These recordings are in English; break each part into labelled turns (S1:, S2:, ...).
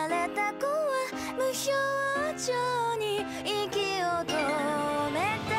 S1: れた子は無表情に息を止めた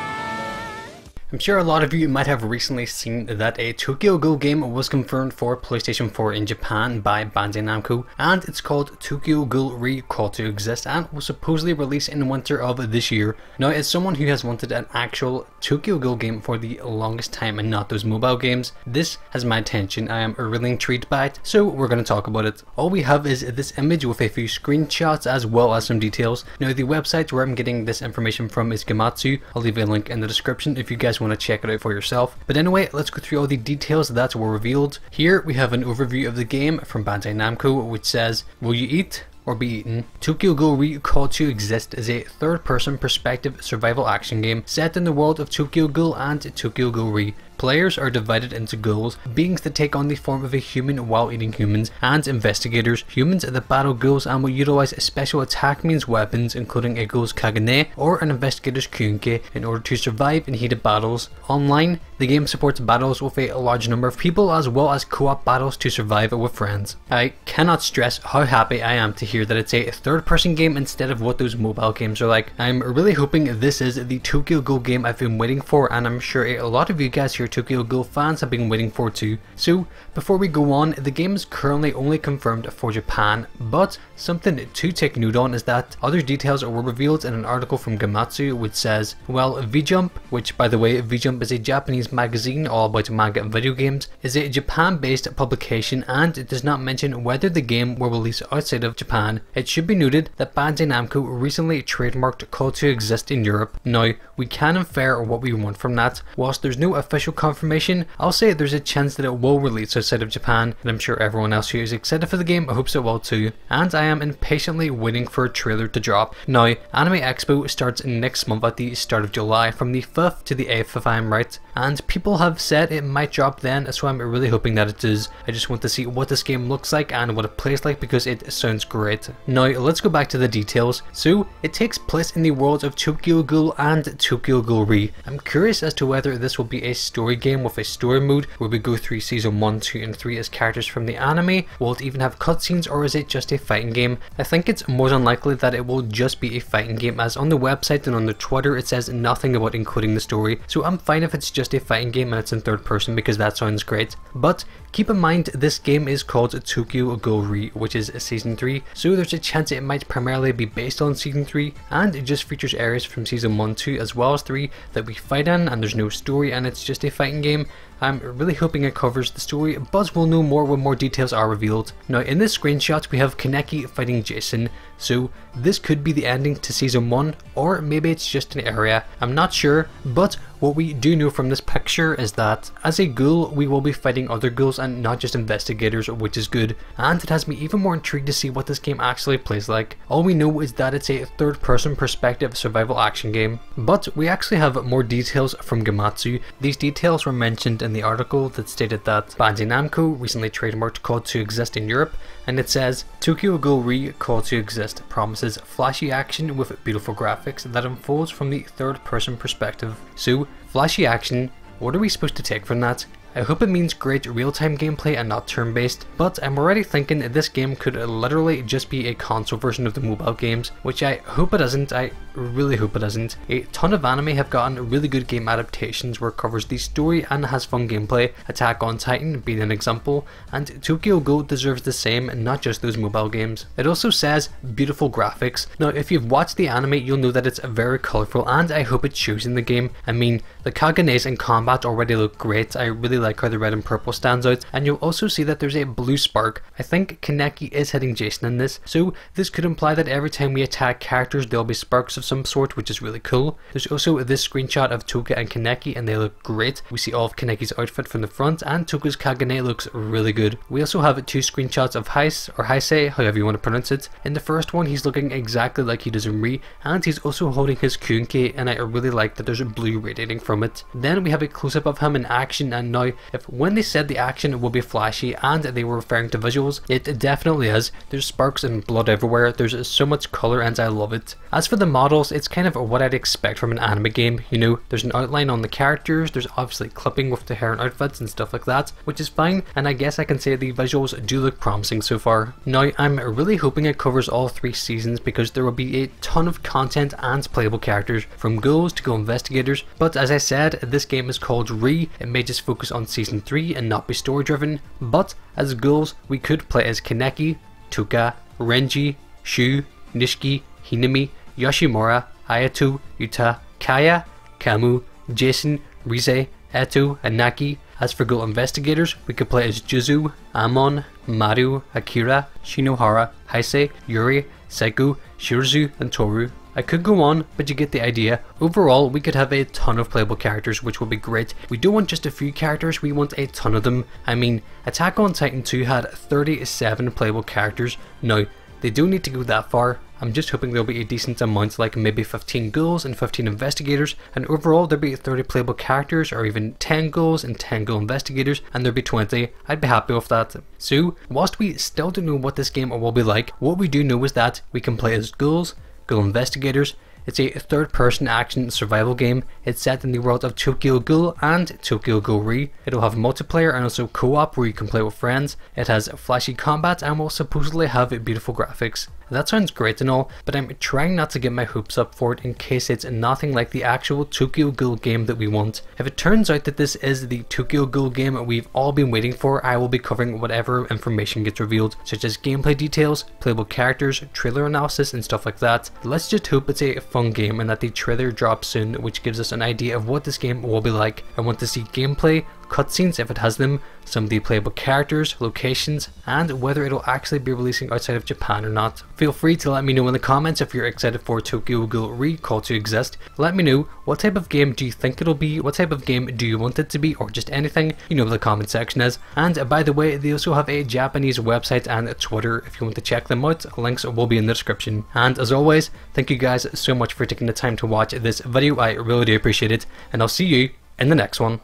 S2: I'm sure a lot of you might have recently seen that a Tokyo Ghoul game was confirmed for PlayStation 4 in Japan by Bandai Namco, and it's called Tokyo Ghoul Re Call to Exist and will supposedly release in winter of this year. Now, as someone who has wanted an actual Tokyo Ghoul game for the longest time and not those mobile games, this has my attention. I am really intrigued by it, so we're going to talk about it. All we have is this image with a few screenshots as well as some details. Now, the website where I'm getting this information from is Gematsu. I'll leave a link in the description if you guys want to check it out for yourself. But anyway, let's go through all the details that were revealed. Here we have an overview of the game from Bandai Namco, which says, will you eat or be eaten? Tokyo Ghoul Re Call to Exist is a third-person perspective survival action game set in the world of Tokyo Ghoul and Tokyo Ghoul Re. Players are divided into ghouls, beings that take on the form of a human while eating humans, and investigators, humans that battle ghouls and will utilize special attack means weapons including a ghoul's kagane or an investigator's kyunke in order to survive in heated battles. Online, the game supports battles with a large number of people as well as co-op battles to survive with friends. I cannot stress how happy I am to hear that it's a third-person game instead of what those mobile games are like. I'm really hoping this is the Tokyo Ghoul game I've been waiting for, and I'm sure a lot of you guys here Tokyo Ghoul fans have been waiting for too. So before we go on, the game is currently only confirmed for Japan, but something to take note on is that other details were revealed in an article from Gematsu which says, well, V-Jump, which by the way V-Jump is a Japanese magazine all about manga and video games, is a Japan based publication and it does not mention whether the game will release outside of Japan. It should be noted that Bandai Namco recently trademarked Call to Exist in Europe. Now, we can infer what we want from that. Whilst there's no official confirmation, I'll say there's a chance that it will release outside of Japan, and I'm sure everyone else who is excited for the game hopes it will too. And I am impatiently waiting for a trailer to drop. Now, Anime Expo starts next month at the start of July, from the 5th to the 8th if I'm right, and people have said it might drop then, so I'm really hoping that it does. I just want to see what this game looks like and what it plays like because it sounds great. Now, let's go back to the details. So, it takes place in the worlds of Tokyo Ghoul and Tokyo Ghoul Re. I'm curious as to whether this will be a story game with a story mode where we go through season 1, 2 and 3 as characters from the anime. Will it even have cutscenes or is it just a fighting game? I think it's more than likely that it will just be a fighting game, as on the website and on the Twitter it says nothing about including the story, so I'm fine if it's just a fighting game and it's in third person because that sounds great. But keep in mind this game is called Tokyo Ghoul Re, which is season 3, so there's a chance it might primarily be based on season 3 and it just features areas from season 1, 2 as well as 3 that we fight in, and there's no story and it's just a fighting game. I'm really hoping it covers the story, but we'll know more when more details are revealed. Now, in this screenshot we have Kaneki fighting Jason, so this could be the ending to season 1, or maybe it's just an area, I'm not sure, but what we do know from this picture is that as a ghoul we will be fighting other ghouls and not just investigators, which is good, and it has me even more intrigued to see what this game actually plays like. All we know is that it's a third person perspective survival action game, but we actually have more details from Gematsu. These details were mentioned in the article that stated that Bandai Namco recently trademarked Call to Exist in Europe, and it says, Tokyo Ghoul Re Call to Exist promises flashy action with beautiful graphics that unfolds from the third person perspective. So, flashy action, what are we supposed to take from that? I hope it means great real-time gameplay and not turn-based, but I'm already thinking this game could literally just be a console version of the mobile games, which I hope it isn't. I really hope it isn't. A ton of anime have gotten really good game adaptations where it covers the story and has fun gameplay, Attack on Titan being an example, and Tokyo Ghoul deserves the same, not just those mobile games. It also says beautiful graphics. Now, if you've watched the anime, you'll know that it's very colourful and I hope it shows in the game. I mean, the Kaganes in combat already look great. I really like how the red and purple stands out, and you'll also see that there's a blue spark. I think Kaneki is hitting Jason in this, so this could imply that every time we attack characters there'll be sparks of some sort, which is really cool. There's also this screenshot of Toka and Kaneki and they look great. We see all of Kaneki's outfit from the front and Toka's Kagane looks really good. We also have 2 screenshots of Heise, or Heise, however you want to pronounce it. In the first one he's looking exactly like he does in Re, and he's also holding his Kyunke, and I really like that there's a blue radiating from it. Then we have a close up of him in action, and now Now, if when they said the action will be flashy and they were referring to visuals, it definitely is. There's sparks and blood everywhere, there's so much colour and I love it. As for the models, it's kind of what I'd expect from an anime game, you know, there's an outline on the characters, there's obviously clipping with the hair and outfits and stuff like that, which is fine, and I guess I can say the visuals do look promising so far. Now, I'm really hoping it covers all 3 seasons because there will be a ton of content and playable characters, from ghouls to Ghoul investigators, but as I said, this game is called Re, it may just focus on season 3 and not be story driven, but as ghouls we could play as Kaneki, Tuka, Renji, Shu, Nishiki, Hinami, Yoshimura, Ayato, Yuta, Kaya, Kamu, Jason, Rize, Eto, and Naki. As for Ghoul investigators, we could play as Juzu, Amon, Maru, Akira, Shinohara, Heisei, Yuri, Seiko, Shirazu, and Toru. I could go on, but you get the idea. Overall, we could have a ton of playable characters, which would be great. We don't want just a few characters, we want a ton of them. I mean, Attack on Titan 2 had 37 playable characters. Now, they don't need to go that far. I'm just hoping there'll be a decent amount, like maybe 15 ghouls and 15 investigators, and overall there'll be 30 playable characters, or even 10 ghouls and 10 ghoul investigators, and there'll be 20. I'd be happy with that. So, whilst we still don't know what this game will be like, what we do know is that we can play as ghouls, Ghoul investigators. It's a third-person action survival game. It's set in the world of Tokyo Ghoul and Tokyo Ghoul Re. It'll have multiplayer and also co-op where you can play with friends. It has flashy combat and will supposedly have beautiful graphics. That sounds great and all, but I'm trying not to get my hopes up for it in case it's nothing like the actual Tokyo Ghoul game that we want. If it turns out that this is the Tokyo Ghoul game we've all been waiting for, I will be covering whatever information gets revealed, such as gameplay details, playable characters, trailer analysis and stuff like that. Let's just hope it's a fun game and that the trailer drops soon, which gives us an idea of what this game will be like. I want to see gameplay, cutscenes if it has them, some of the playable characters, locations, and whether it'll actually be releasing outside of Japan or not. Feel free to let me know in the comments if you're excited for Tokyo Ghoul Re Call to Exist. Let me know what type of game do you think it'll be, what type of game do you want it to be, or just anything, you know where the comment section is. And by the way, they also have a Japanese website and Twitter if you want to check them out, links will be in the description. And as always, thank you guys so much for taking the time to watch this video, I really do appreciate it, and I'll see you in the next one.